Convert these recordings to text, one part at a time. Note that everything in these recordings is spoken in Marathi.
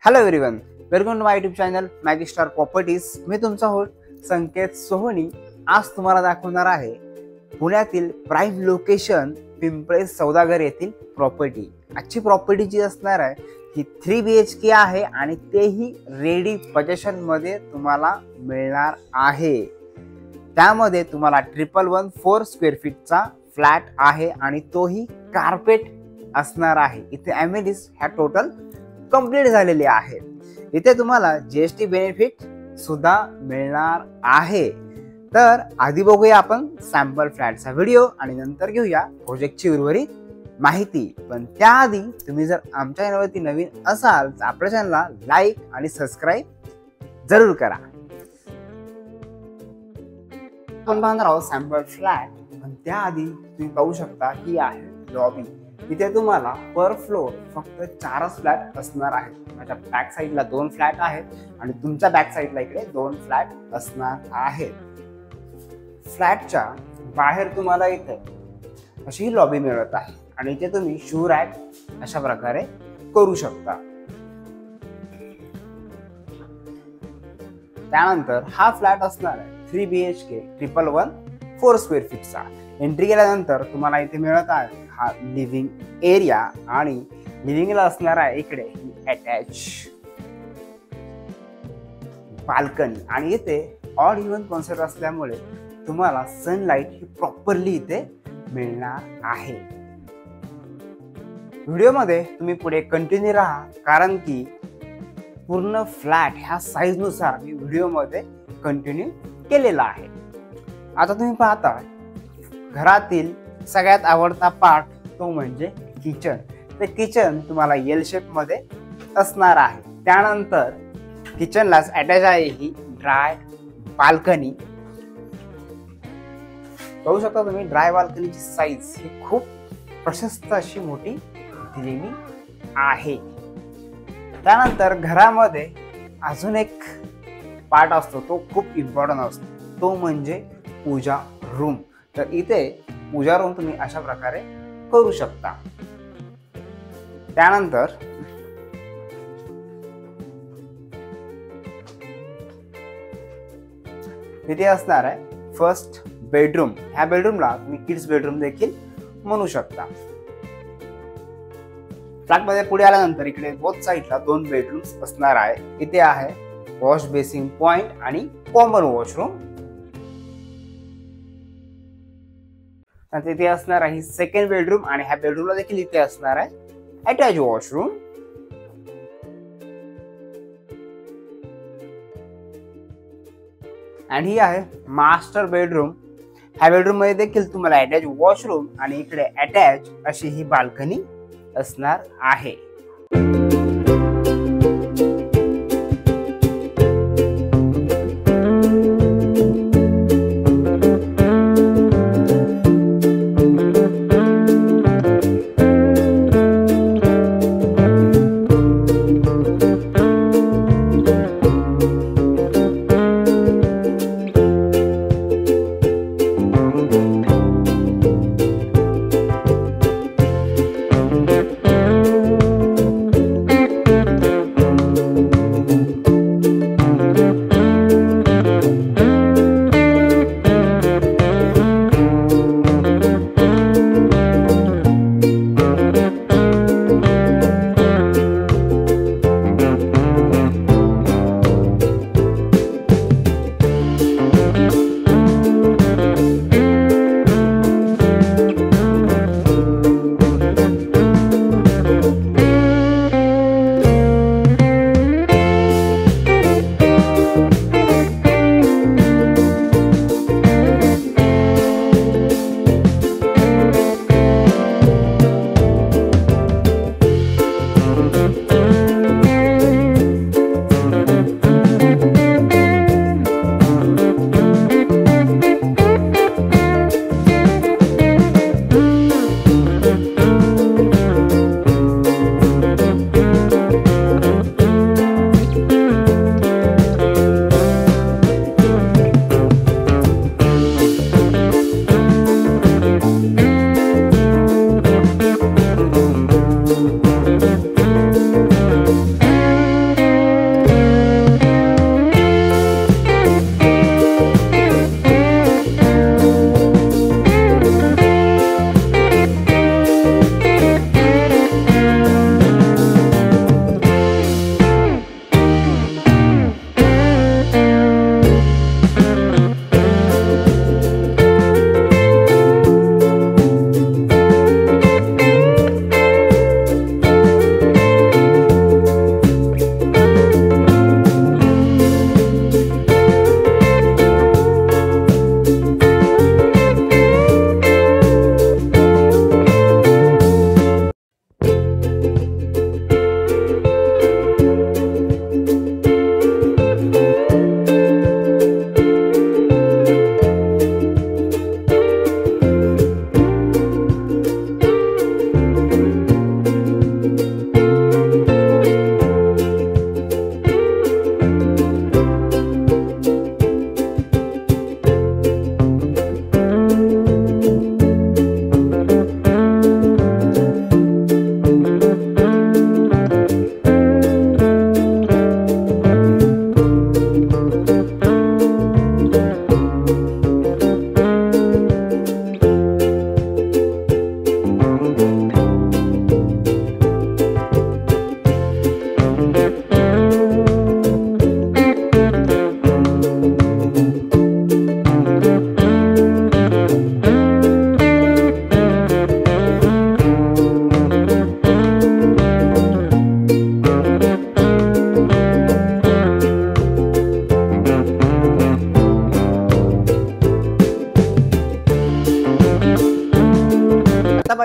Hello everyone, welcome to my YouTube channel Maggie star properties. मी तुमचा होस्ट संकेत सोहनी. आज तुम्हाला दाखवणार आहे पुण्यातील प्राईम लोकेशन पिंपळे सौदागर येथील प्रॉपर्टी. आजची प्रॉपर्टी जी असणार आहे ही 3 BHK आहे आणि तेही रेडी पोझिशन मध्ये तुम्हाला मिळणार आहे. त्यामध्ये तुम्हाला 1114 स्क्वेअर फीटचा फ्लॅट आहे आणि तोही कार्पेट असणार आहे. इथे एमिनिटीज ह्या टोटल कंप्लीट झालेले आहे. इथे तुम्हाला GST बेनिफिट सुद्धा मिळणार आहे. तर आधी बघूया आपण सॅम्पल फ्लॅटचा व्हिडिओ आणि नंतर घेऊया प्रोजेक्टची उर्वरित माहिती. पण त्याआधी तुम्ही जर आमच्या चॅनलवरती नवीन असाल तर आपल्या चॅनलला लाईक आणि सबस्क्राईब जरूर करा. आपण पाहणार आहोत सॅम्पल फ्लॅट. पण त्याआधी तुम्ही पाहू शकता ही आहे लॉबी. इथे तुम्हाला पर फ्लोर फक्त 4च फ्लॅट असणार आहेत. माझ्या बॅक साईडला 2 फ्लॅट आहेत आणि तुमच्या बॅक साईडला इकडे 2 फ्लॅट असणार आहेत. फ्लॅटच्या बाहेर तुम्हाला इथे अशी लॉबी मिळत आहे आणि इथे तुम्ही शू रॅक अशा प्रकारे करू शकता. त्यानंतर हा फ्लॅट असणार आहे 3 BHK 1114 स्क्वेअर फीटचा. एंट्री केल्यानंतर तुम्हाला इथे मिळत आहे हा लिव्हिंग एरिया आणि लिव्हिंगला असणार आहे इकडे अटॅच बाल्कनी आणि इथे ऑड इव्हन कॉन्सेप्ट असल्यामुळे तुम्हाला सनलाईट ही प्रॉपरली इथे मिळणार आहे. व्हिडिओमध्ये तुम्ही पुढे कंटिन्यू राहा, कारण की पूर्ण फ्लॅट ह्या साईज नुसार मी व्हिडिओमध्ये कंटिन्यू केलेला आहे. आता तुम्ही पाहता घरातील सगळ्यात आवडता पार्ट तो म्हणजे किचन. ते किचन तुम्हाला एल शेप मध्ये असणार आहे. त्यानंतर किचनलाच अटॅच आहे ही ड्राय बाल्कनी. बघू शकता तुम्ही ड्राय बाल्कनीची साईज ही खूप प्रशस्त अशी मोठी दिलेली आहे. त्यानंतर घरामध्ये अजून एक पार्ट असतो तो खूप इम्पॉर्टंट असतो, तो म्हणजे पूजा रूम. तर इथे पूजा रूम तुम्ही अशा प्रकारे करू शकता. त्यानंतर तिथे असणार आहे फर्स्ट बेडरूम. ह्या बेडरूमला तुम्ही किड्स बेडरूम देखील म्हणू शकता. फ्लॅटमध्ये पुढे आल्यानंतर इकडे बोथ साईडला 2 बेडरूम्स असणार आहे. इथे आहे वॉश बेसिंग पॉइंट आणि कॉमन वॉशरूम. तिथे असणार आहे सेकंड बेडरूम आणि ह्या बेडरूमला देखील इथे असणार आहे अटॅच वॉशरूम. आणि ही आहे मास्टर बेडरूम. ह्या बेडरूम मध्ये देखील तुम्हाला अटॅच वॉशरूम आणि इकडे अटॅच अशी ही बाल्कनी असणार आहे.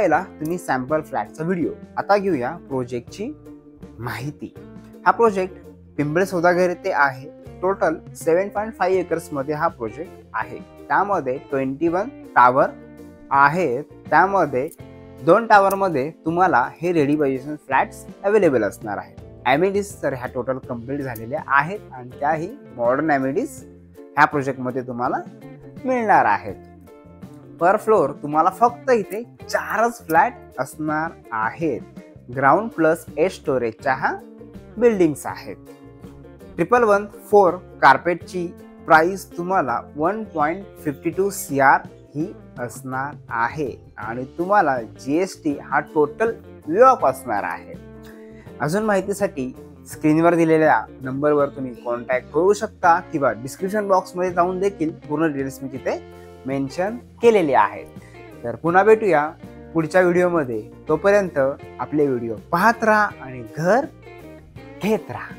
पाहिला तुम्ही सॅम्पल फ्लॅटचा व्हिडिओ. आता घेऊया प्रोजेक्टची माहिती. हा प्रोजेक्ट पिंपळे सौदागर येथे आहे. टोटल 7.5 एकर्स मध्ये हा प्रोजेक्ट आहे. त्यामध्ये 21 टावर आहेत. त्यामध्ये 2 टावर मध्ये तुम्हाला हे रेडी पोझिशन फ्लॅट्स अवेलेबल असणार आहेत. ॲमिनिटीज तर ह्या टोटल कंप्लीट झालेल्या आहेत आणि त्याही मॉडर्न ॲमिनिटीज ह्या प्रोजेक्टमध्ये तुम्हाला मिळणार आहेत. पर फ्लोअर तुम्हाला फक्त इथे 4च फ्लॅट असणार आहेत. ग्राउंड प्लस ए स्टोरेजच्या हा बिल्डिंग्स आहेत. 1114 कार्पेटची प्राइस तुम्हाला 1.52 CR ही असणार आहे आणि तुम्हाला GST हा टोटल विऑफ असणार आहे. अजून माहितीसाठी स्क्रीनवर दिलेल्या नंबरवर तुम्ही कॉन्टॅक्ट करू शकता किंवा डिस्क्रिप्शन बॉक्समध्ये जाऊन देखील पूर्ण डिटेल्स मी तिथे मेन्शन केलेले आहेत. तर पुन्हा भेटूया पुढच्या व्हिडिओमध्ये. तोपर्यंत आपले व्हिडिओ पाहत राहा आणि घर घेत राहा.